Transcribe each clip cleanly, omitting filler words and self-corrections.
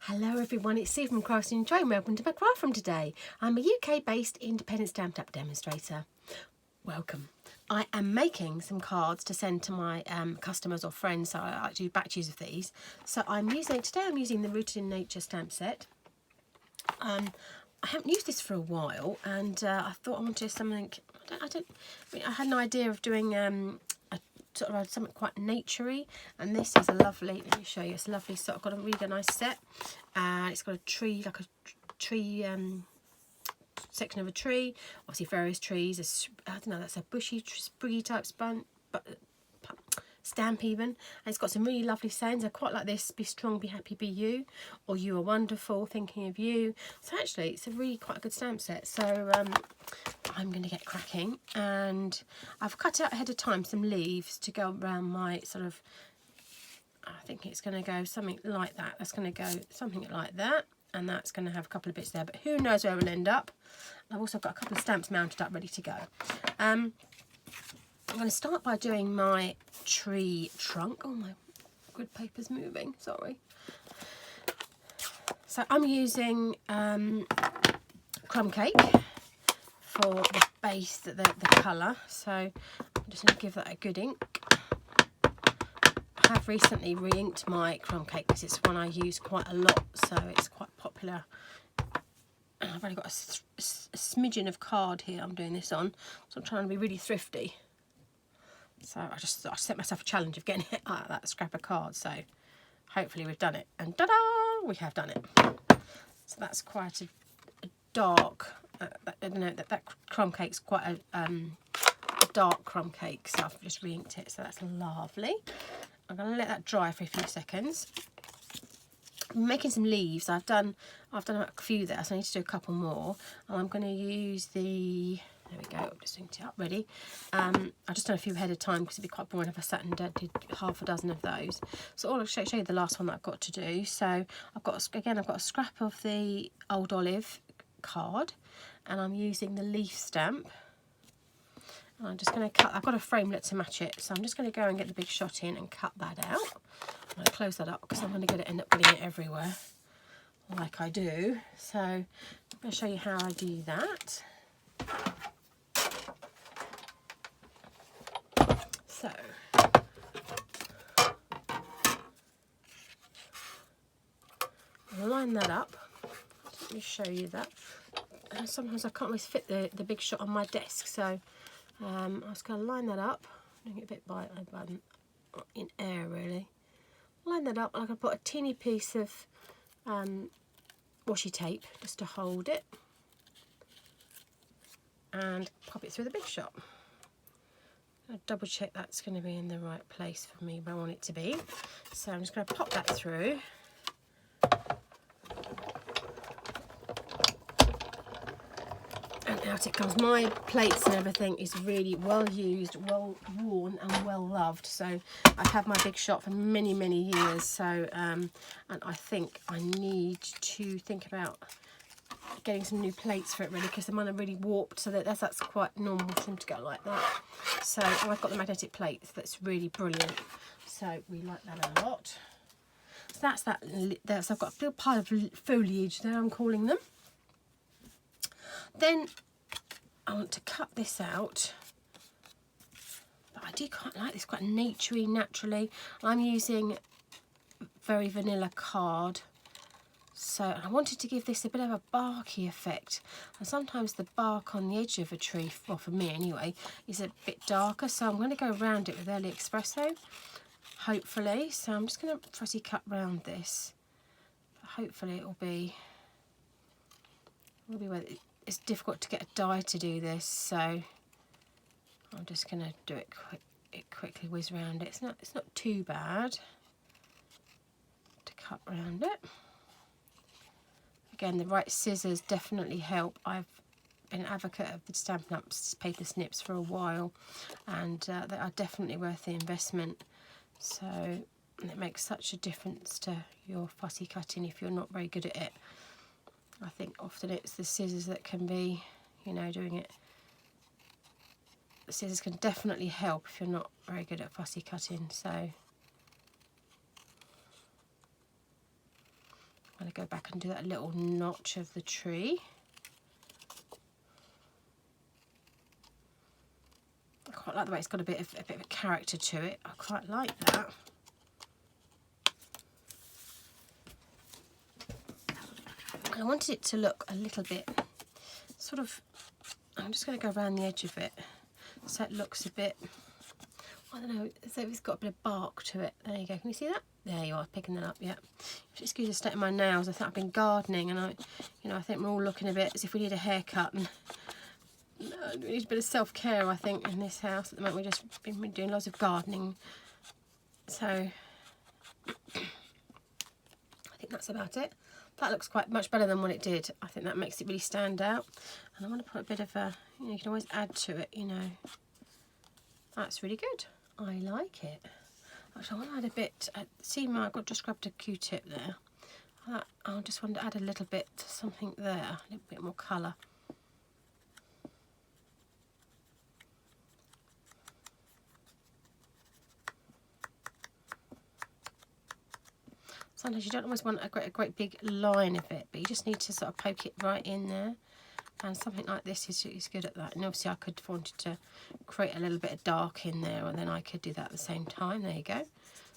Hello everyone, it's Steve from Crafts and Enjoy. Welcome to my craft from today. I'm a UK-based independent Stampin' Up demonstrator. Welcome. I am making some cards to send to my customers or friends, so I like to do batches of these. So I'm using the Rooted in Nature stamp set. I haven't used this for a while, and I thought I wanted something. I had an idea of doing something quite naturey, and this is a lovely. Let me show you. It's a lovely set. I've got a really nice set. It's got a tree, like a tree section of a tree. Obviously, various trees. I don't know. That's a bushy, spriggy type stamp even, and it's got some really lovely sayings. I quite like this: be strong, be happy, be you, or you are wonderful, thinking of you. So actually it's a really quite a good stamp set. So I'm going to get cracking, and I've cut out ahead of time some leaves to go around my sort of, I think it's going to go something like that. That's going to go something like that, and that's going to have a couple of bits there, but who knows where we'll end up. I've also got a couple of stamps mounted up ready to go. I'm going to start by doing my tree trunk. Oh, my grid paper's moving, sorry. So I'm using crumb cake for the base, the colour. So I'm just going to give that a good ink. I have recently re-inked my crumb cake because it's one I use quite a lot, so it's quite popular. And I've only got a smidgen of card here I'm doing this on, so I'm trying to be really thrifty. So I set myself a challenge of getting it out of that scrap of card. So hopefully we've done it, and ta-da, we have done it. So that's quite a dark. That crumb cake's quite a dark crumb cake. So I've just re-inked it. So that's lovely. I'm going to let that dry for a few seconds. I'm making some leaves. I've done a few there, so I need to do a couple more. And I'm going to use the. There we go, I've just inked it up ready. I've just done a few ahead of time because it'd be quite boring if I sat and did half a dozen of those. So I'll show you the last one that I've got to do. So I've got a scrap of the old olive card, and I'm using the leaf stamp. And I'm just going to cut, I've got a framelit to match it, so I'm just going to go and get the big shot in and cut that out. I'm going to close that up because I'm going to end up getting it everywhere, like I do. So I'm going to show you how I do that. So I'll line that up. Let me show you that. Sometimes I can't always fit the big shot on my desk, so I'm just going to line that up. Doing it a bit by in air really. Line that up, and I can put a teeny piece of washi tape just to hold it, and pop it through the big shot. I'll double check that's going to be in the right place for me where I want it to be. So I'm just going to pop that through. And out it comes. My plates and everything is really well used, well worn and well loved. So I've had my big shot for many, many years. So and I think I need to think about getting some new plates for it really, because mine are really warped, so that's quite normal for them to go like that. So I've got the magnetic plates, that's really brilliant, so we like that a lot. So that's that. So I've got a little pile of foliage there, I'm calling them. Then I want to cut this out, but I do quite like this, quite naturey, naturally. I'm using very vanilla card. So I wanted to give this a bit of a barky effect, and sometimes the bark on the edge of a tree, well for me anyway, is a bit darker, so I'm going to go around it with Early Espresso, hopefully. So I'm just going to fuzzy cut round this, but hopefully it will be where it's difficult to get a die to do this, so I'm just going to do it quickly, whiz round it. It's not too bad to cut round it. Again, the right scissors definitely help. I've been an advocate of the Stampin' Up paper snips for a while, and they are definitely worth the investment. So it makes such a difference to your fussy cutting if you're not very good at it. I think often it's the scissors that can be, doing it. The scissors can definitely help if you're not very good at fussy cutting. So going to go back and do that little notch of the tree. I quite like the way it's got a bit of a character to it. I quite like that. I wanted it to look a little bit sort of, I'm just going to go around the edge of it so it looks a bit, I don't know, as though it's got a bit of bark to it. There you go, can you see that? There you are, picking that up, yeah. Excuse the state of my nails, I think I've been gardening and I think we're all looking a bit as if we need a haircut, and we need a bit of self-care, I think, in this house at the moment. We've just been doing lots of gardening, so I think that's about it. That looks quite much better than what it did. I think that makes it really stand out. And I want to put a bit of a, you can always add to it, That's really good. I like it. Actually, I want to add a bit, see, I've just grabbed a Q-tip there. I just want to add a little bit, something there, a little bit more colour. Sometimes you don't always want a great big line of it, but you just need to sort of poke it right in there. And something like this is good at that. And obviously I could wanted to create a little bit of dark in there, and then I could do that at the same time. There you go.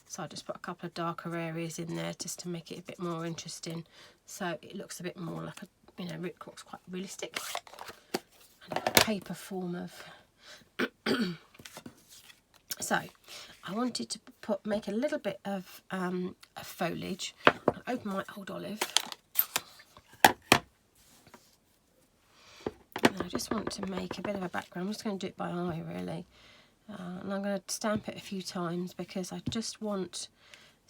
So I just put a couple of darker areas in there just to make it a bit more interesting. So it looks a bit more like a, ripcork's quite realistic. And a paper form of... So I wanted to make a little bit of foliage. I'll open my old olive. And I just want to make a bit of a background. I'm just going to do it by eye, really. And I'm going to stamp it a few times because I just want...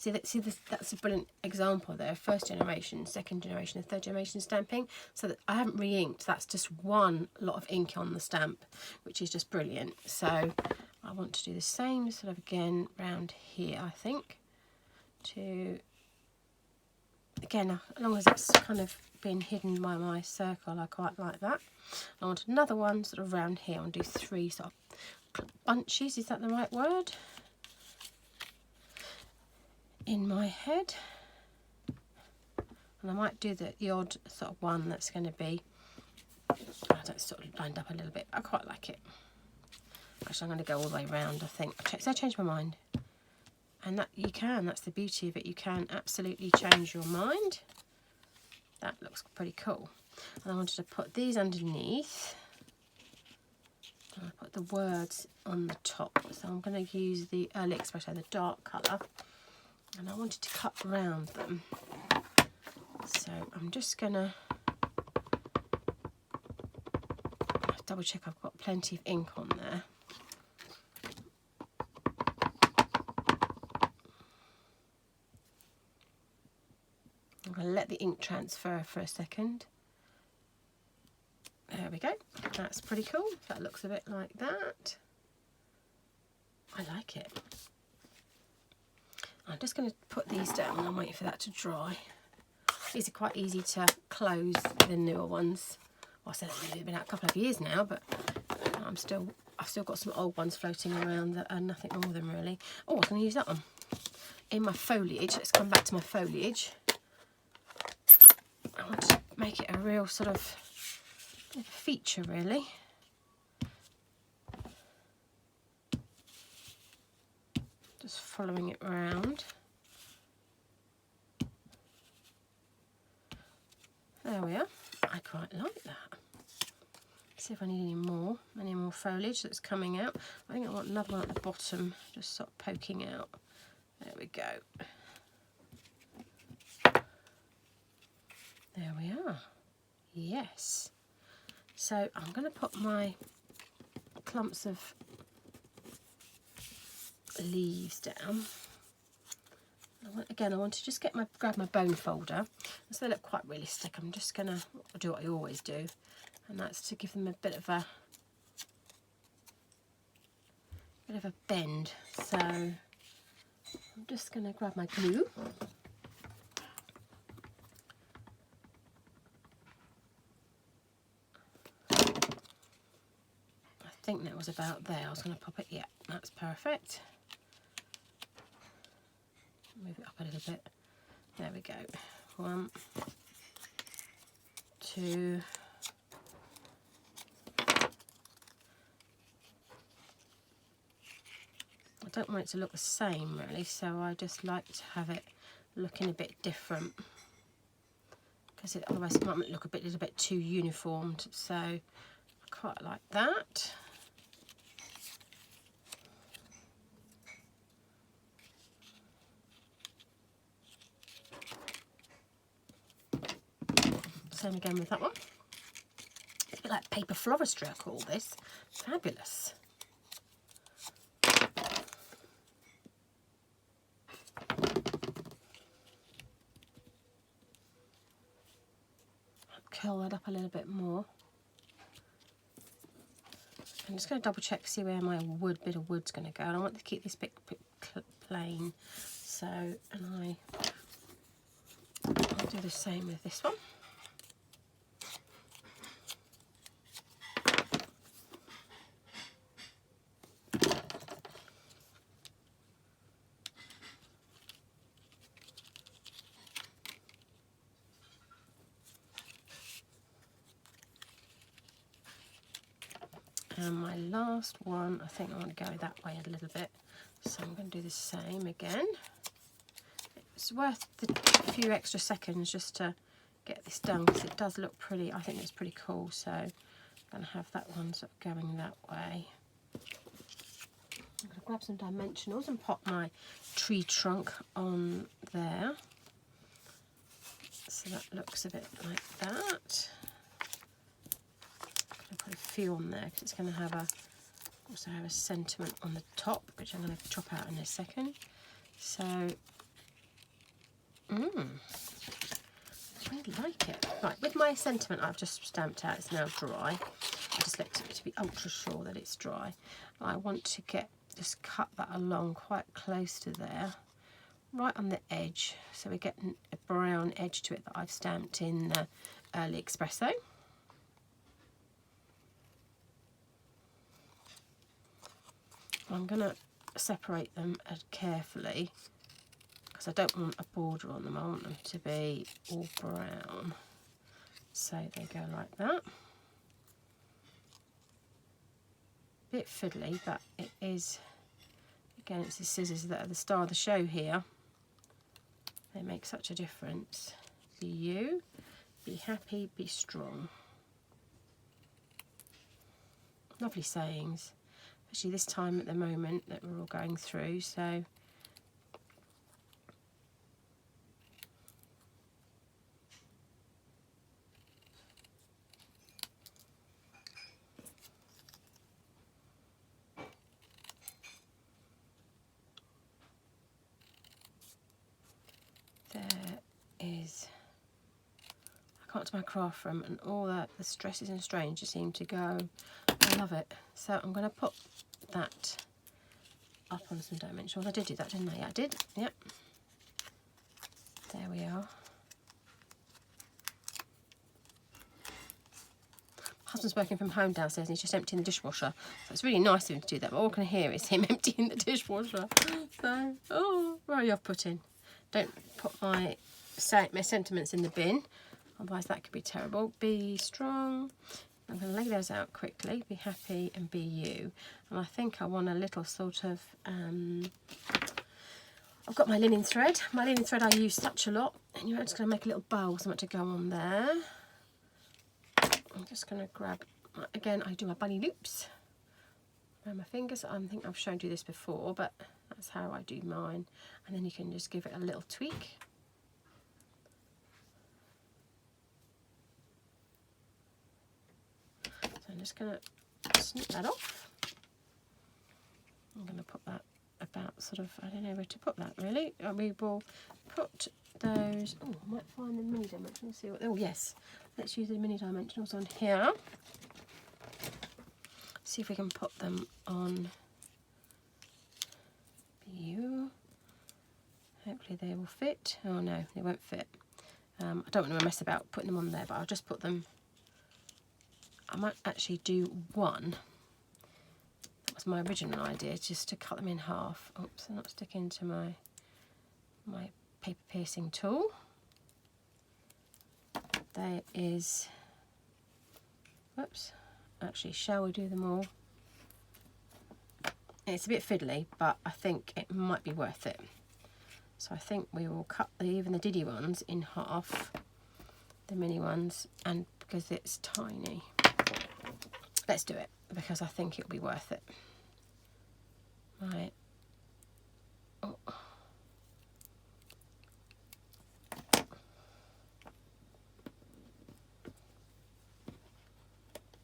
that's a brilliant example there. First generation, second generation, and third generation stamping. So that I haven't re-inked. That's just one lot of ink on the stamp, which is just brilliant. So I want to do the same sort of again round here, I think. Again, as long as it's kind of been hidden by my circle, I quite like that. I want another one sort of round here. I want to do 3 sort of bunches, is that the right word? In my head. And I might do the odd sort of one that's going to be, that's sort of lined up a little bit. I quite like it. Actually, I'm going to go all the way round, I think. So I changed my mind. And that you can, that's the beauty of it. You can absolutely change your mind. That looks pretty cool. And I wanted to put these underneath. And I put the words on the top. So I'm going to use the Early Espresso, the dark colour. And I wanted to cut around them. So I'm just going to double check I've got plenty of ink on there. I'm going to let the ink transfer for a second. There we go. That's pretty cool. That looks a bit like that. I like it. I'm just going to put these down and I'm waiting for that to dry. These are quite easy to close, the newer ones. Well, I said they've been out a couple of years now, but I've still got some old ones floating around that are nothing wrong with them really. Oh, I was going to use that one. In my foliage, let's come back to my foliage. I want to make it a real sort of feature really. Just following it around. There we are. I quite like that. See if I need any more foliage that's coming out. I think I want another one at the bottom, just sort of poking out. There we go. There we are. Yes. So I'm going to put my clumps of leaves down. I want to just grab my bone folder. So they look quite realistic. I'm just going to do what I always do, and that's to give them a bit of a bend. So I'm just going to grab my glue. I think that was about there. I was going to pop it. Yeah, that's perfect. Move it up a little bit. There we go. want to I don't want it to look the same really, so I just like to have it looking a bit different, because otherwise it might look a little bit too uniformed, so I quite like that. Same again with that one. It's a bit like paper floristry, I call this. Fabulous. Curl that up a little bit more. I'm just going to double check, see where my bit of wood's going to go. And I want to keep this bit plain. So, and I'll do the same with this one. And my last one, I think I want to go that way a little bit, so I'm going to do the same again. It's worth the few extra seconds just to get this done, because it does look pretty. I think it's pretty cool, so I'm going to have that one sort of going that way. I'm going to grab some dimensionals and pop my tree trunk on there, so that looks a bit like that. Put a few on there because it's going to also have a sentiment on the top, which I'm going to chop out in a second. So, I really like it. Right, with my sentiment I've just stamped out, it's now dry. I just like it to be ultra sure that it's dry. I want to just cut that along quite close to there, right on the edge, so we're getting a brown edge to it that I've stamped in Early Espresso. I'm going to separate them carefully, because I don't want a border on them. I want them to be all brown. So they go like that. Bit fiddly, but it is, again, it's the scissors that are the star of the show here. They make such a difference. Be you, be happy, be strong. Lovely sayings. Especially this time at the moment that we're all going through, so there is, I come to my craft room and all the stresses and strains just seem to go. I love it. So I'm going to put that up on some dimensionals. I did do that, didn't I? Yeah, I did. Yep. There we are. My husband's working from home downstairs and he's just emptying the dishwasher. So it's really nice of him to do that, but all I can hear is him emptying the dishwasher. So, oh, where are you putting? Don't put my sentiments in the bin, otherwise that could be terrible. Be strong. I'm going to lay those out quickly. Be happy and be you. And I think I want a little sort of, I've got my linen thread. My linen thread I use such a lot. And you're just going to make a little bow or something to go on there. I'm just going to grab, again, I do my bunny loops around my fingers. I think I've shown you this before, but that's how I do mine. And then you can just give it a little tweak. I'm just going to snip that off. I'm going to put that about sort of, I don't know where to put that really. We will put those, oh, I might find the mini dimensionals, see what, oh yes, let's use the mini dimensionals on here. See if we can put them on you. Hopefully they will fit. Oh no, they won't fit. I don't want to mess about putting them on there, but I'll just put them, I might actually do one. That was my original idea, just to cut them in half. Oops, I'm not sticking to my paper piercing tool. there is, whoops, actually, shall we do them all? It's a bit fiddly, but I think it might be worth it. So I think we will cut even the diddy ones in half, the mini ones, and because it's tiny, let's do it because I think it'll be worth it. Right. Oh.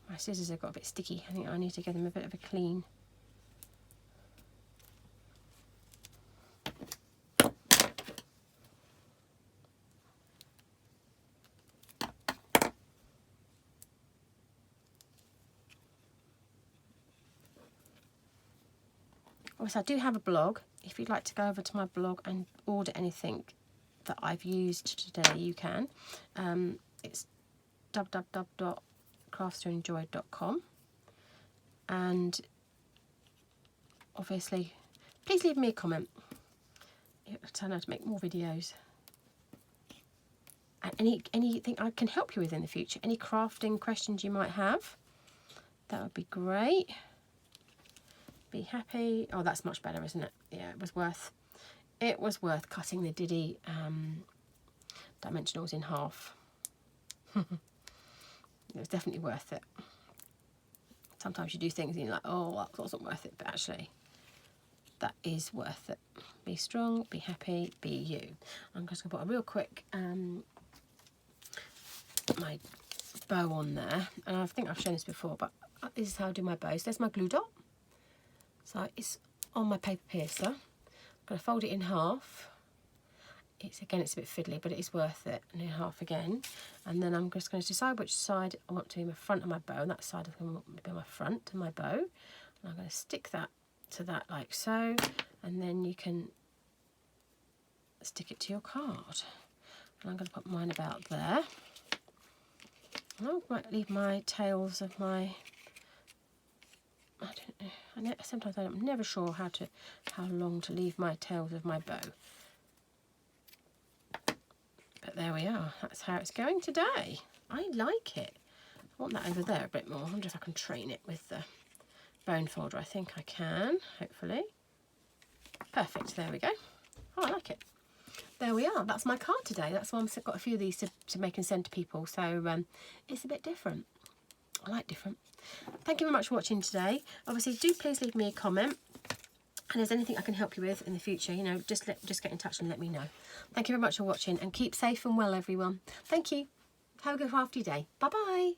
My scissors have got a bit sticky. I think I need to give them a bit of a clean. Also, I do have a blog. If you'd like to go over to my blog and order anything that I've used today, you can. It's www.craftstoenjoy.com, and obviously, please leave me a comment. I don't know how to make more videos. And anything I can help you with in the future, any crafting questions you might have, that would be great. Be happy. Oh, that's much better, isn't it? Yeah, it was worth cutting the diddy dimensionals in half. It was definitely worth it. Sometimes you do things and you're like, oh, that wasn't worth it, but actually that is worth it. Be strong, be happy, be you. I'm just gonna put a real quick my bow on there, and I think I've shown this before, but this is how I do my bows. There's my glue dot. So it's on my paper piercer. I'm going to fold it in half. It's a bit fiddly, but it is worth it. And in half again. And then I'm just going to decide which side I want to be my front of my bow. And that side is going to be my front of my bow. And I'm going to stick that to that like so. And then you can stick it to your card. And I'm going to put mine about there. And I might leave my tails of my... I don't know. Sometimes I'm never sure how long to leave my tails of my bow. But there we are. That's how it's going today. I like it. I want that over there a bit more. I wonder if I can train it with the bone folder. I think I can, hopefully. Perfect. There we go. Oh, I like it. There we are. That's my card today. That's why I've got a few of these to make and send to people. So it's a bit different. I like different. Thank you very much for watching today. Obviously, do please leave me a comment. And if there's anything I can help you with in the future, you know, just get in touch and let me know. Thank you very much for watching, and keep safe and well, everyone. Thank you. Have a good crafty day. Bye-bye.